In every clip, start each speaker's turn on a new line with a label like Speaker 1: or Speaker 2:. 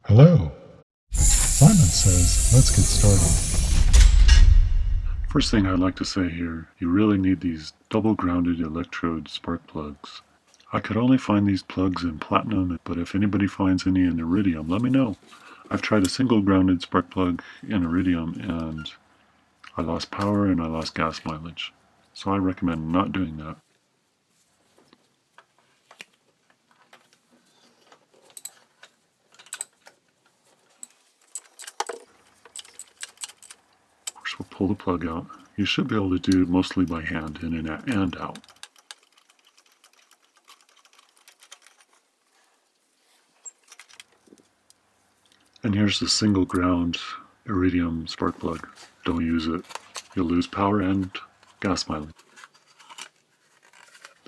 Speaker 1: Hello. Simon says, let's get started. First thing I'd like to say here, you really need these double grounded electrode spark plugs. I could only find these plugs in platinum, but if anybody finds any in iridium, let me know. I've tried a single grounded spark plug in iridium and I lost power and I lost gas mileage. So I recommend not doing that. Of course, we'll pull the plug out. You should be able to do mostly by hand, in and out. And here's the single ground iridium spark plug. Don't use it. You'll lose power and gas mileage.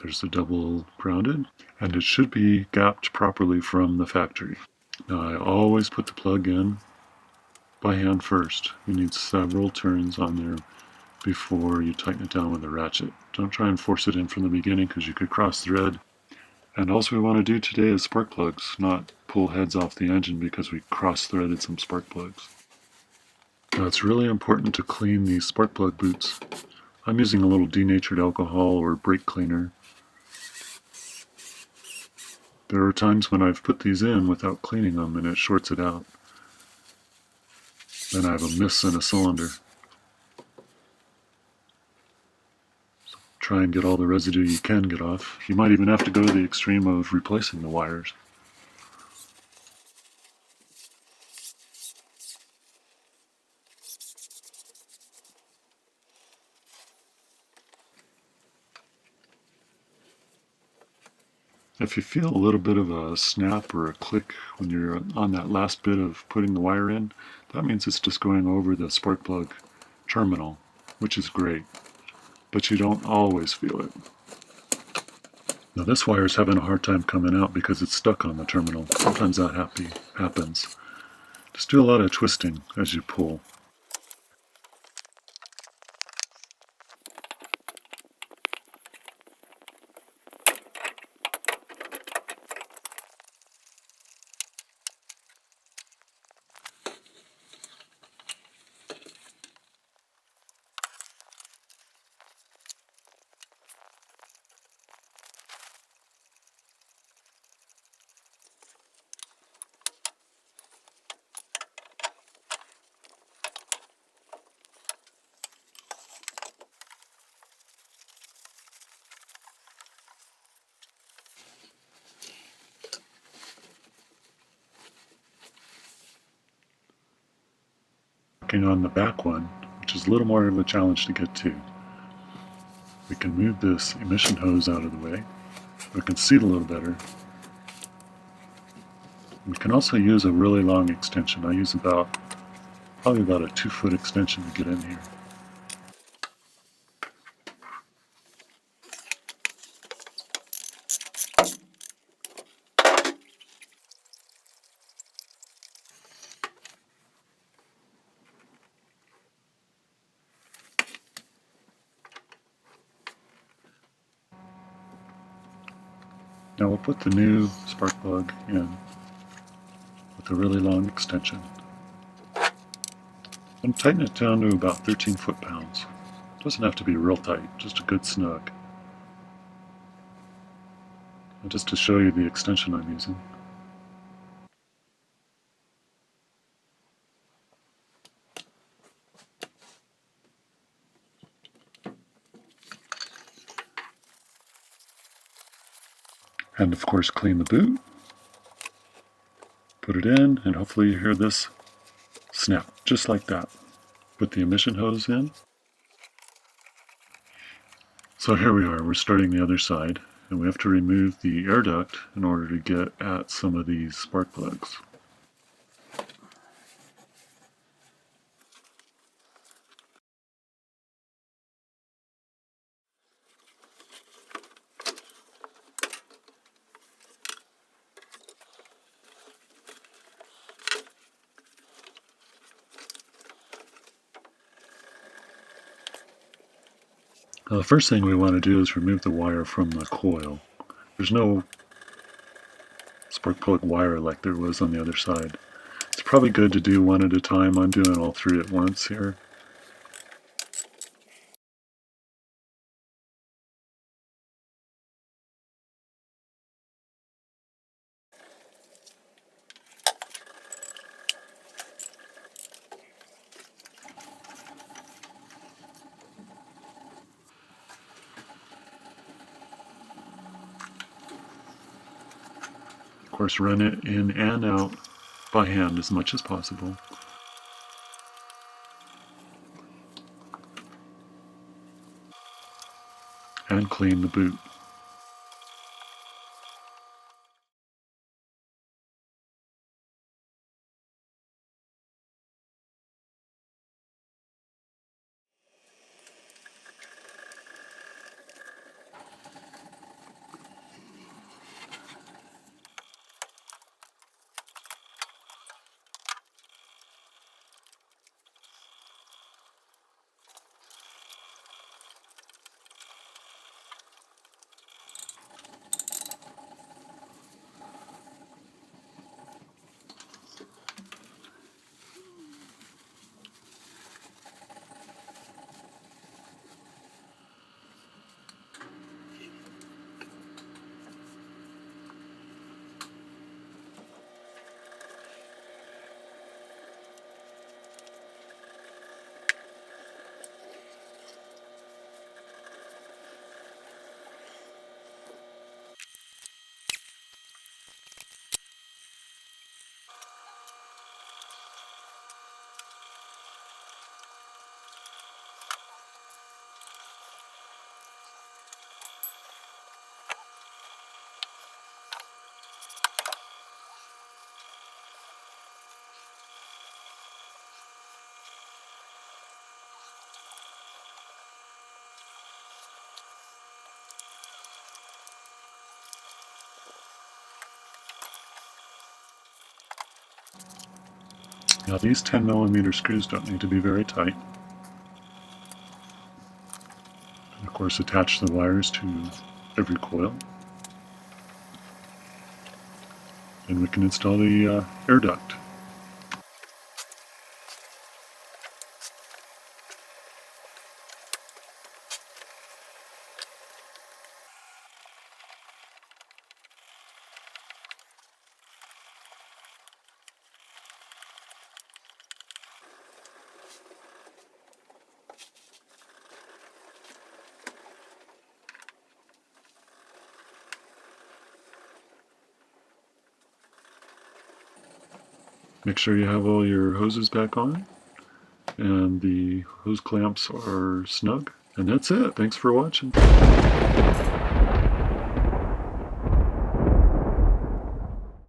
Speaker 1: There's the double grounded, and it should be gapped properly from the factory. Now I always put the plug in by hand first. You need several turns on there before you tighten it down with a ratchet. Don't try and force it in from the beginning because you could cross thread. And all we want to do today is spark plugs, not pull heads off the engine because we cross-threaded some spark plugs. Now it's really important to clean these spark plug boots. I'm using a little denatured alcohol or brake cleaner. There are times when I've put these in without cleaning them and it shorts it out. Then I have a miss in a cylinder. So try and get all the residue you can get off. You might even have to go to the extreme of replacing the wires. If you feel a little bit of a snap or a click when you're on that last bit of putting the wire in, that means it's just going over the spark plug terminal, which is great, but you don't always feel it. Now this wire is having a hard time coming out because it's stuck on the terminal. Sometimes that happens. Just do a lot of twisting as you pull. Working on the back one, which is a little more of a challenge to get to. We can move this emission hose out of the way. We can see it a little better. We can also use a really long extension. I use probably about a 2-foot extension to get in here. Now we'll put the new spark plug in with a really long extension and tighten it down to about 13 foot-pounds. Doesn't have to be real tight, just a good snug. And just to show you the extension I'm using. And of course clean the boot, put it in, and hopefully you hear this snap, just like that. Put the emission hose in. So here we are, we're starting the other side, and we have to remove the air duct in order to get at some of these spark plugs. Now the first thing we want to do is remove the wire from the coil. There's no spark plug wire like there was on the other side. probably good to do one at a time. I'm doing all three at once here. Of course, run it in and out by hand as much as possible. And clean the boot. Now these 10mm screws don't need to be very tight. And of course, attach the wires to every coil. And we can install the air duct. Make sure you have all your hoses back on and the hose clamps are snug. And that's it. Thanks for watching.